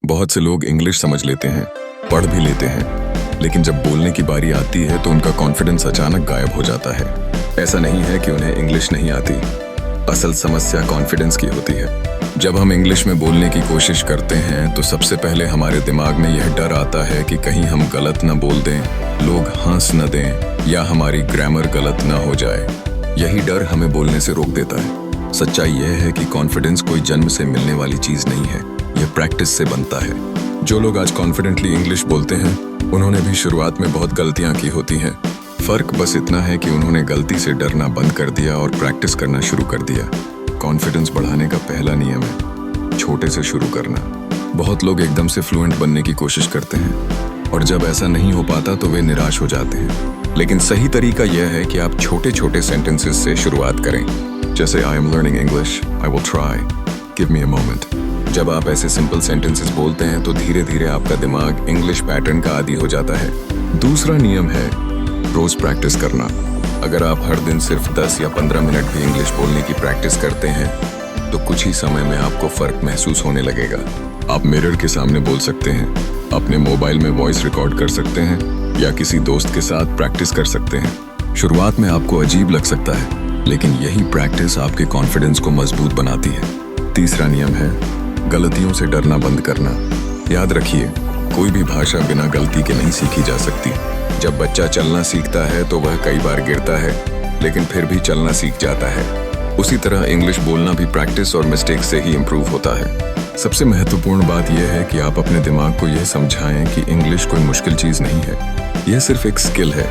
बहुत से लोग इंग्लिश समझ लेते हैं, पढ़ भी लेते हैं, लेकिन जब बोलने की बारी आती है तो उनका कॉन्फिडेंस अचानक गायब हो जाता है। ऐसा नहीं है कि उन्हें इंग्लिश नहीं आती, असल समस्या कॉन्फिडेंस की होती है। जब हम इंग्लिश में बोलने की कोशिश करते हैं तो सबसे पहले हमारे दिमाग में यह डर आता है कि कहीं हम गलत न बोल दें, लोग हंस न दें या हमारी ग्रामर गलत न हो जाए। यही डर हमें बोलने से रोक देता है। सच्चाई यह है कि कॉन्फिडेंस कोई जन्म से मिलने वाली चीज नहीं है, यह प्रैक्टिस से बनता है। जो लोग आज कॉन्फिडेंटली इंग्लिश बोलते हैं उन्होंने भी शुरुआत में बहुत गलतियां की होती हैं। फर्क बस इतना है कि उन्होंने गलती से डरना बंद कर दिया और प्रैक्टिस करना शुरू कर दिया। कॉन्फिडेंस बढ़ाने का पहला नियम है छोटे से शुरू करना। बहुत लोग एकदम से फ्लुएंट बनने की कोशिश करते हैं और जब ऐसा नहीं हो पाता तो वे निराश हो जाते हैं। लेकिन सही तरीका यह है कि आप छोटे छोटे सेंटेंसेस से शुरुआत करें, जैसे I am learning English, I will try, give me a moment. जब आप ऐसे सिंपल सेंटेंसेस बोलते हैं तो धीरे धीरे आपका दिमाग इंग्लिश पैटर्न का आदी हो जाता है। दूसरा नियम है रोज प्रैक्टिस करना। अगर आप हर दिन सिर्फ 10 या 15 मिनट भी इंग्लिश बोलने की प्रैक्टिस करते हैं तो कुछ ही समय में आपको फर्क महसूस होने लगेगा। आप मिरर के सामने बोल सकते हैं, अपने मोबाइल में वॉइस रिकॉर्ड कर सकते हैं या किसी दोस्त के साथ प्रैक्टिस कर सकते हैं। शुरुआत में आपको अजीब लग सकता है, लेकिन यही प्रैक्टिस आपके कॉन्फिडेंस को मजबूत बनाती है। तीसरा नियम है गलतियों से डरना बंद करना। याद रखिए, कोई भी भाषा बिना गलती के नहीं सीखी जा सकती। जब बच्चा चलना सीखता है तो वह कई बार गिरता है, लेकिन फिर भी चलना सीख जाता है। उसी तरह इंग्लिश बोलना भी प्रैक्टिस और मिस्टेक से ही इम्प्रूव होता है। सबसे महत्वपूर्ण बात यह है कि आप अपने दिमाग को यह समझाएं कि इंग्लिश कोई मुश्किल चीज नहीं है, यह सिर्फ एक स्किल है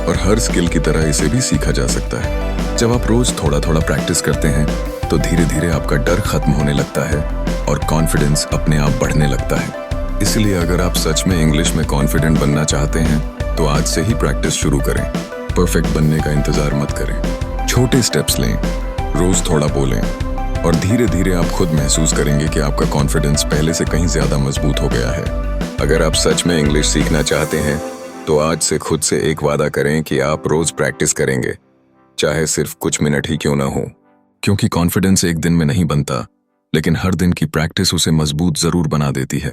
और हर स्किल की तरह इसे भी सीखा जा सकता है। जब आप रोज थोड़ा थोड़ा प्रैक्टिस करते हैं तो धीरे धीरे आपका डर खत्म होने लगता है और कॉन्फिडेंस अपने आप बढ़ने लगता है। इसलिए अगर आप सच में इंग्लिश में कॉन्फिडेंट बनना चाहते हैं तो आज से ही प्रैक्टिस शुरू करें। परफेक्ट बनने का इंतजार मत करें, छोटे स्टेप्स लें, रोज थोड़ा बोलें और धीरे धीरे आप खुद महसूस करेंगे कि आपका कॉन्फिडेंस पहले से कहीं ज्यादा मजबूत हो गया है। अगर आप सच में इंग्लिश सीखना चाहते हैं तो आज से खुद से एक वादा करें कि आप रोज प्रैक्टिस करेंगे, चाहे सिर्फ कुछ मिनट ही क्यों ना हो। क्योंकि कॉन्फिडेंस एक दिन में नहीं बनता, लेकिन हर दिन की प्रैक्टिस उसे मजबूत जरूर बना देती है।